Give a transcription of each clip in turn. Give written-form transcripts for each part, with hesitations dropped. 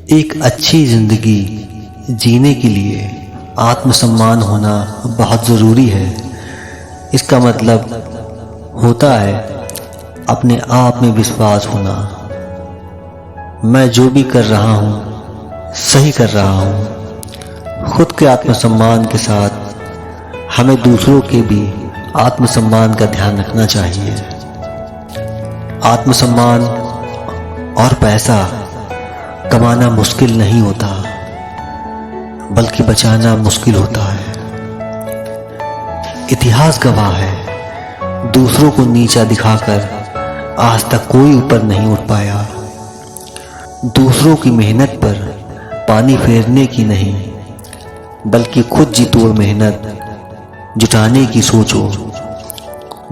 एक अच्छी जिंदगी जीने के लिए आत्मसम्मान होना बहुत ज़रूरी है। इसका मतलब होता है अपने आप में विश्वास होना। मैं जो भी कर रहा हूँ सही कर रहा हूँ। खुद के आत्मसम्मान के साथ हमें दूसरों के भी आत्मसम्मान का ध्यान रखना चाहिए। आत्मसम्मान और पैसा कमाना मुश्किल नहीं होता, बल्कि बचाना मुश्किल होता है। इतिहास गवाह है, दूसरों को नीचा दिखाकर आज तक कोई ऊपर नहीं उठ पाया। दूसरों की मेहनत पर पानी फेरने की नहीं, बल्कि खुद जी तोड़ मेहनत जुटाने की सोचो।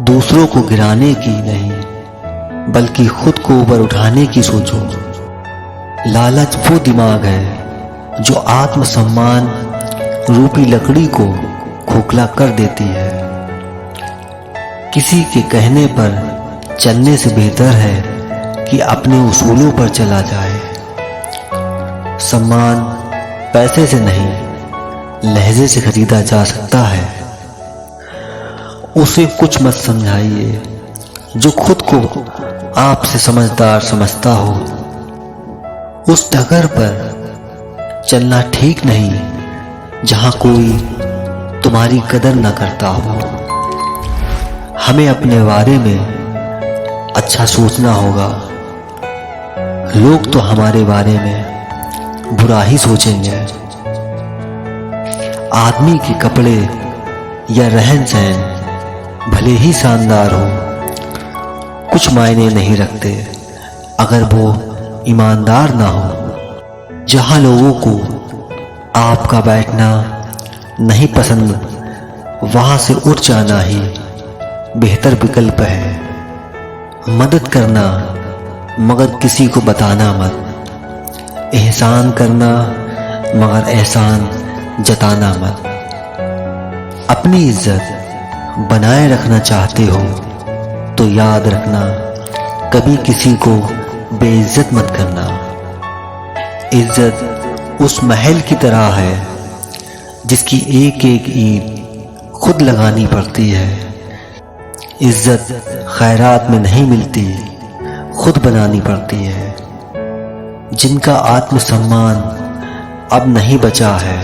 दूसरों को गिराने की नहीं, बल्कि खुद को ऊपर उठाने की सोचो। लालच वो दिमाग है जो आत्मसम्मान रूपी लकड़ी को खोखला कर देती है। किसी के कहने पर चलने से बेहतर है कि अपने उसूलों पर चला जाए। सम्मान पैसे से नहीं, लहजे से खरीदा जा सकता है। उसे कुछ मत समझाइए जो खुद को आपसे समझदार समझता हो। उस डगर पर चलना ठीक नहीं जहां कोई तुम्हारी कदर न करता हो। हमें अपने बारे में अच्छा सोचना होगा। लोग तो हमारे बारे में बुरा ही सोचेंगे। आदमी के कपड़े या रहन सहन भले ही शानदार हो, कुछ मायने नहीं रखते अगर वो ईमानदार ना हो। जहां लोगों को आपका बैठना नहीं पसंद, वहां से उठ जाना ही बेहतर विकल्प है। मदद करना मगर किसी को बताना मत। एहसान करना मगर एहसान जताना मत। अपनी इज्जत बनाए रखना चाहते हो तो याद रखना, कभी किसी को बेइज्जत मत करना। इज्जत उस महल की तरह है जिसकी एक एक ईंट खुद लगानी पड़ती है। इज्जत खैरात में नहीं मिलती, खुद बनानी पड़ती है। जिनका आत्मसम्मान अब नहीं बचा है,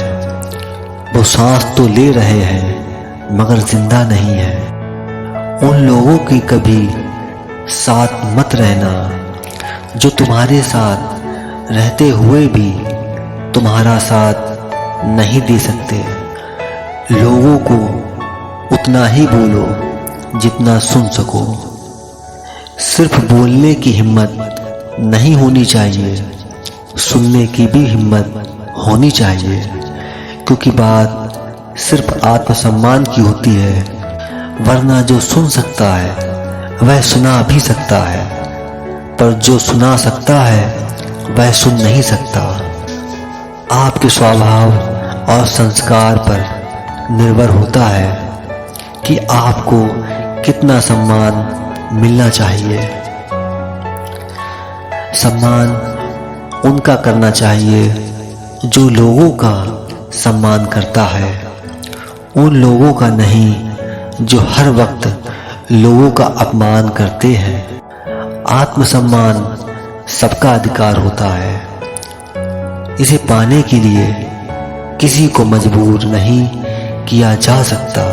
वो सांस तो ले रहे हैं मगर जिंदा नहीं है। उन लोगों की कभी साथ मत रहना जो तुम्हारे साथ रहते हुए भी तुम्हारा साथ नहीं दे सकते। लोगों को उतना ही बोलो जितना सुन सको। सिर्फ बोलने की हिम्मत नहीं होनी चाहिए, सुनने की भी हिम्मत होनी चाहिए। क्योंकि बात सिर्फ आत्मसम्मान की होती है, वरना जो सुन सकता है वह सुना भी सकता है, पर जो सुना सकता है वह सुन नहीं सकता। आपके स्वभाव और संस्कार पर निर्भर होता है कि आपको कितना सम्मान मिलना चाहिए। सम्मान उनका करना चाहिए जो लोगों का सम्मान करता है, उन लोगों का नहीं जो हर वक्त लोगों का अपमान करते हैं। आत्मसम्मान सबका अधिकार होता है। इसे पाने के लिए किसी को मजबूर नहीं किया जा सकता,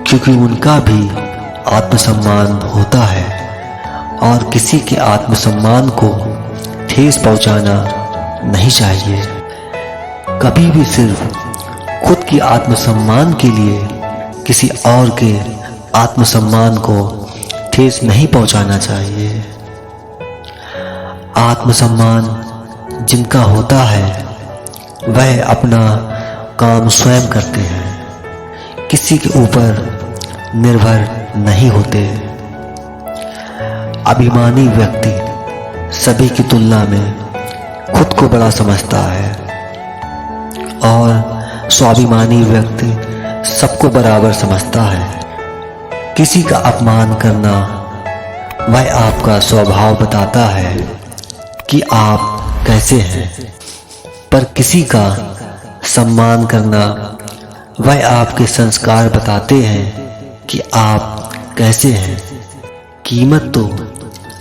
क्योंकि उनका भी आत्मसम्मान होता है और किसी के आत्मसम्मान को ठेस पहुंचाना नहीं चाहिए। कभी भी सिर्फ खुद की आत्मसम्मान के लिए किसी और के आत्मसम्मान को ठेस नहीं पहुंचाना चाहिए। आत्मसम्मान जिनका होता है वह अपना काम स्वयं करते हैं, किसी के ऊपर निर्भर नहीं होते। अभिमानी व्यक्ति सभी की तुलना में खुद को बड़ा समझता है और स्वाभिमानी व्यक्ति सबको बराबर समझता है। किसी का अपमान करना वह आपका स्वभाव बताता है कि आप कैसे हैं, पर किसी का सम्मान करना वह आपके संस्कार बताते हैं कि आप कैसे हैं। कीमत तो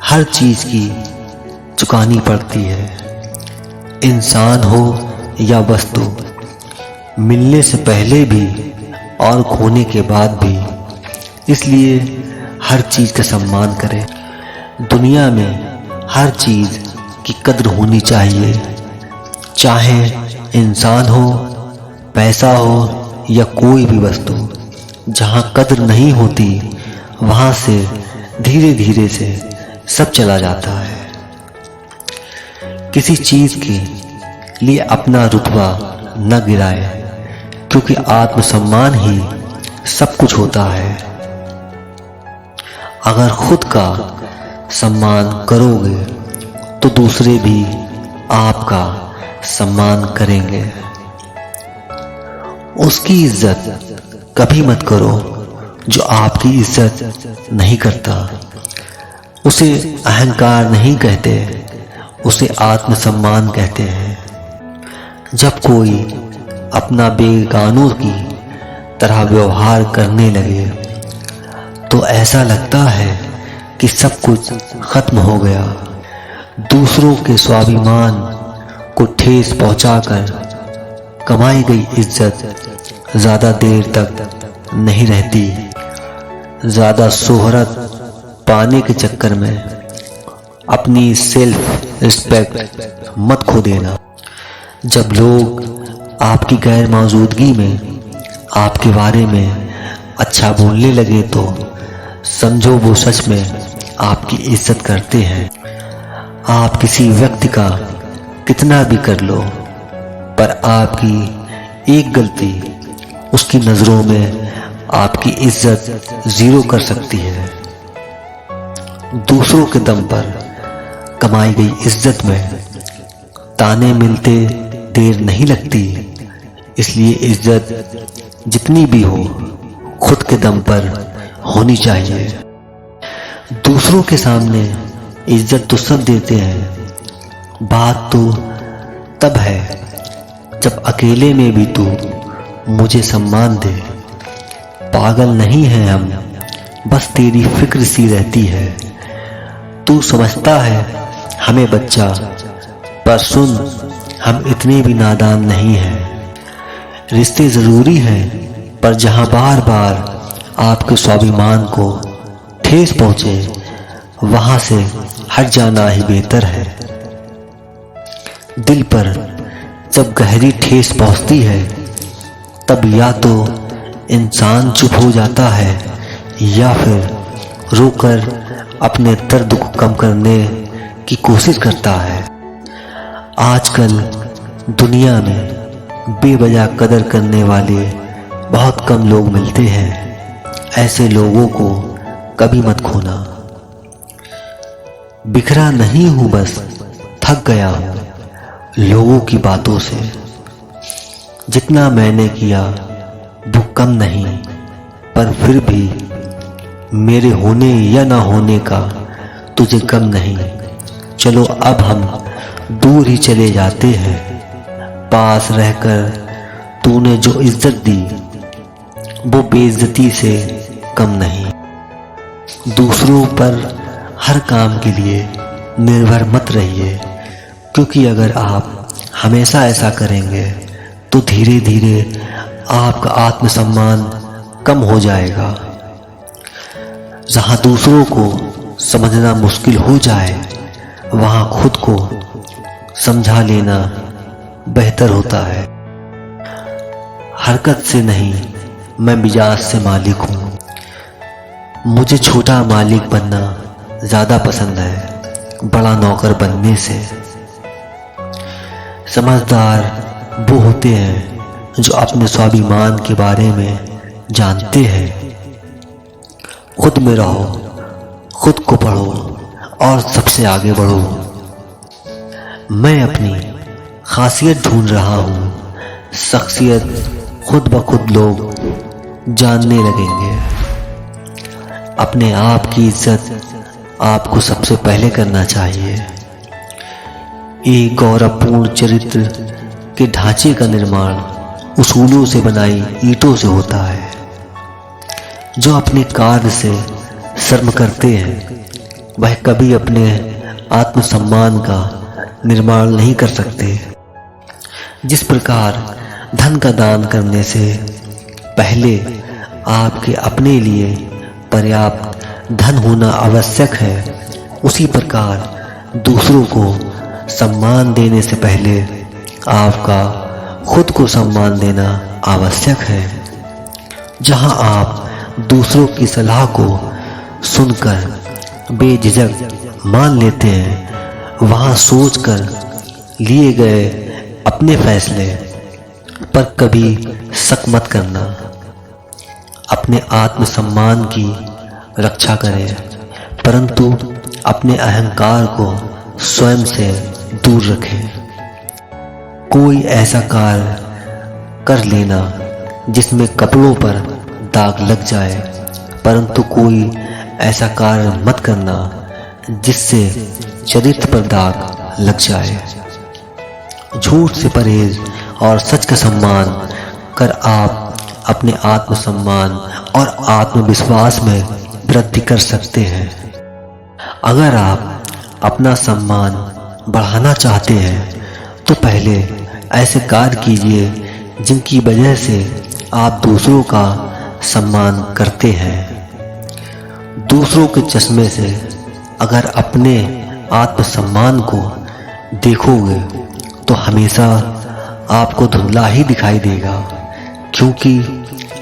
हर चीज की चुकानी पड़ती है, इंसान हो या वस्तु, मिलने से पहले भी और खोने के बाद भी। इसलिए हर चीज का सम्मान करें। दुनिया में हर चीज की कद्र होनी चाहिए, चाहे इंसान हो, पैसा हो या कोई भी वस्तु। जहां कद्र नहीं होती वहां से धीरे धीरे से सब चला जाता है। किसी चीज के लिए अपना रुतबा न गिराए, क्योंकि आत्मसम्मान ही सब कुछ होता है। अगर खुद का सम्मान करोगे तो दूसरे भी आपका सम्मान करेंगे। उसकी इज्जत कभी मत करो जो आपकी इज्जत नहीं करता। उसे अहंकार नहीं कहते, उसे आत्मसम्मान कहते हैं। जब कोई अपना बेगानों की तरह व्यवहार करने लगे तो ऐसा लगता है कि सब कुछ खत्म हो गया। दूसरों के स्वाभिमान को ठेस पहुंचाकर कमाई गई इज्जत ज्यादा देर तक नहीं रहती। ज्यादा शोहरत पाने के चक्कर में अपनी सेल्फ रिस्पेक्ट मत खो देना। जब लोग आपकी गैर मौजूदगी में आपके बारे में अच्छा बोलने लगे तो समझो वो सच में आपकी इज्जत करते हैं। आप किसी व्यक्ति का कितना भी कर लो, पर आपकी एक गलती उसकी नजरों में आपकी इज्जत जीरो कर सकती है। दूसरों के दम पर कमाई गई इज्जत में ताने मिलते देर नहीं लगती। इसलिए इज्जत जितनी भी हो खुद के दम पर होनी चाहिए। दूसरों के सामने इज्जत तो सब देते हैं, बात तो तब है जब अकेले में भी तू मुझे सम्मान दे। पागल नहीं है हम, बस तेरी फिक्र सी रहती है। तू समझता है हमें बच्चा, पर सुन हम इतने भी नादान नहीं हैं। रिश्ते जरूरी हैं, पर जहां बार बार आपके स्वाभिमान को ठेस पहुंचे वहां से हट जाना ही बेहतर है। दिल पर जब गहरी ठेस पहुंचती है तब या तो इंसान चुप हो जाता है या फिर रोकर अपने दर्द को कम करने की कोशिश करता है। आजकल दुनिया में बेवजह कदर करने वाले बहुत कम लोग मिलते हैं। ऐसे लोगों को कभी मत खोना। बिखरा नहीं हूं, बस थक गया हूं लोगों की बातों से। जितना मैंने किया वो कम नहीं, पर फिर भी मेरे होने या ना होने का तुझे गम नहीं। चलो अब हम दूर ही चले जाते हैं। पास रहकर तूने जो इज्जत दी वो बेइज्जती से कम नहीं। दूसरों पर हर काम के लिए निर्भर मत रहिए, क्योंकि अगर आप हमेशा ऐसा करेंगे तो धीरे धीरे आपका आत्मसम्मान कम हो जाएगा। जहां दूसरों को समझना मुश्किल हो जाए वहां खुद को समझा लेना बेहतर होता है। हरकत से नहीं, मैं मिजाज से मालिक हूं। मुझे छोटा मालिक बनना ज्यादा पसंद है बड़ा नौकर बनने से। समझदार वो होते हैं जो अपने स्वाभिमान के बारे में जानते हैं। खुद में रहो, खुद को पढ़ो और सबसे आगे बढ़ो। मैं अपनी खासियत ढूंढ रहा हूं, शख्सियत खुद ब खुद लोग जानने लगेंगे। अपने आप की इज्जत आपको सबसे पहले करना चाहिए। एक गौरवपूर्ण चरित्र के ढांचे का निर्माण उसूलों से बनाई ईंटों से होता है। जो अपने कार्य से शर्म करते हैं वह कभी अपने आत्मसम्मान का निर्माण नहीं कर सकते। जिस प्रकार धन का दान करने से पहले आपके अपने लिए पर्याप्त धन होना आवश्यक है, उसी प्रकार दूसरों को सम्मान देने से पहले आपका खुद को सम्मान देना आवश्यक है। जहां आप दूसरों की सलाह को सुनकर बेझिझक मान लेते हैं, वहां सोचकर लिए गए अपने फैसले पर कभी शक मत करना। अपने आत्मसम्मान की रक्षा करें, परंतु अपने अहंकार को स्वयं से दूर रखें। कोई ऐसा कार्य कर लेना जिसमें कपड़ों पर दाग लग जाए, परंतु कोई ऐसा कार्य मत करना जिससे चरित्र पर दाग लग जाए। झूठ से परहेज और सच का सम्मान कर आप अपने आत्मसम्मान और आत्मविश्वास में वृद्धि कर सकते हैं। अगर आप अपना सम्मान बढ़ाना चाहते हैं तो पहले ऐसे कार्य कीजिए जिनकी वजह से आप दूसरों का सम्मान करते हैं। दूसरों के चश्मे से अगर अपने आत्मसम्मान को देखोगे तो हमेशा आपको धुंधला ही दिखाई देगा, क्योंकि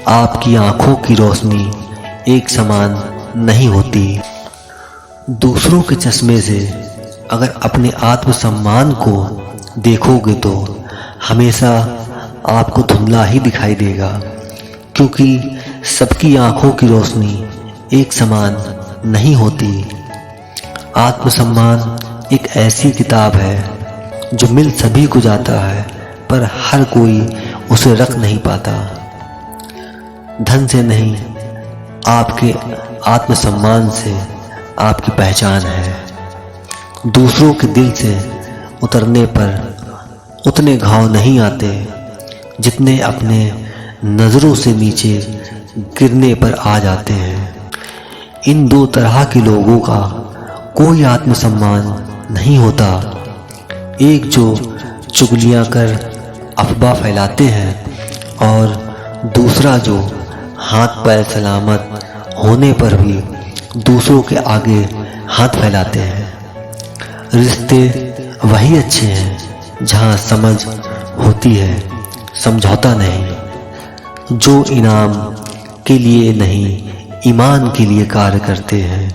आपकी आंखों की रोशनी एक समान नहीं होती। दूसरों के चश्मे से अगर अपने आत्मसम्मान को देखोगे तो हमेशा आपको धुंधला ही दिखाई देगा, क्योंकि सबकी आंखों की रोशनी एक समान नहीं होती। आत्मसम्मान एक ऐसी किताब है जो मिल सभी को जाता है, पर हर कोई उसे रख नहीं पाता। धन से नहीं, आपके आत्मसम्मान से आपकी पहचान है। दूसरों के दिल से उतरने पर उतने घाव नहीं आते जितने अपने नजरों से नीचे गिरने पर आ जाते हैं। इन दो तरह के लोगों का कोई आत्मसम्मान नहीं होता, एक जो चुगलियां कर अफवाह फैलाते हैं और दूसरा जो हाथ पैर सलामत होने पर भी दूसरों के आगे हाथ फैलाते हैं। रिश्ते वही अच्छे हैं जहां समझ होती है, समझौता नहीं। जो इनाम के लिए नहीं, ईमान के लिए कार्य करते हैं,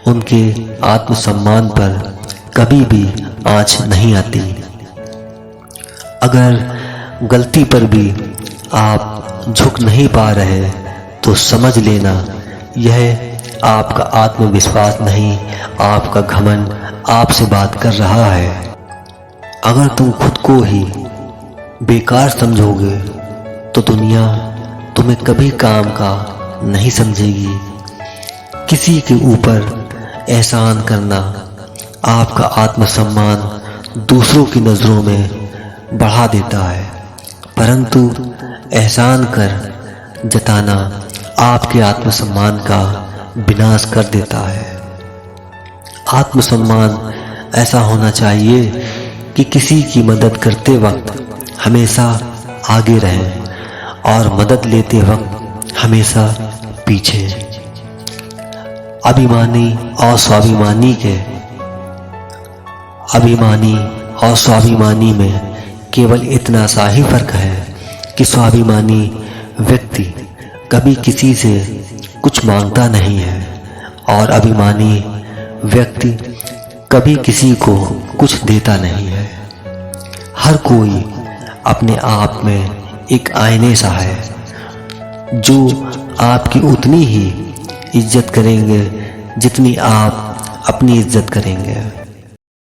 उनके आत्मसम्मान पर कभी भी आँच नहीं आती। अगर गलती पर भी आप झुक नहीं पा रहे तो समझ लेना यह आपका आत्मविश्वास नहीं, आपका घमंड आपसे बात कर रहा है। अगर तुम खुद को ही बेकार समझोगे तो दुनिया तुम्हें कभी काम का नहीं समझेगी। किसी के ऊपर एहसान करना आपका आत्मसम्मान दूसरों की नज़रों में बढ़ा देता है, परंतु एहसान कर जताना आपके आत्मसम्मान का विनाश कर देता है। आत्मसम्मान ऐसा होना चाहिए कि किसी की मदद करते वक्त हमेशा आगे रहें और मदद लेते वक्त हमेशा पीछे। अभिमानी और स्वाभिमानी में केवल इतना सा ही फर्क है कि स्वाभिमानी व्यक्ति कभी किसी से कुछ मांगता नहीं है और अभिमानी व्यक्ति कभी किसी को कुछ देता नहीं है। हर कोई अपने आप में एक आईने सा है, जो आपकी उतनी ही इज्जत करेंगे जितनी आप अपनी इज्जत करेंगे।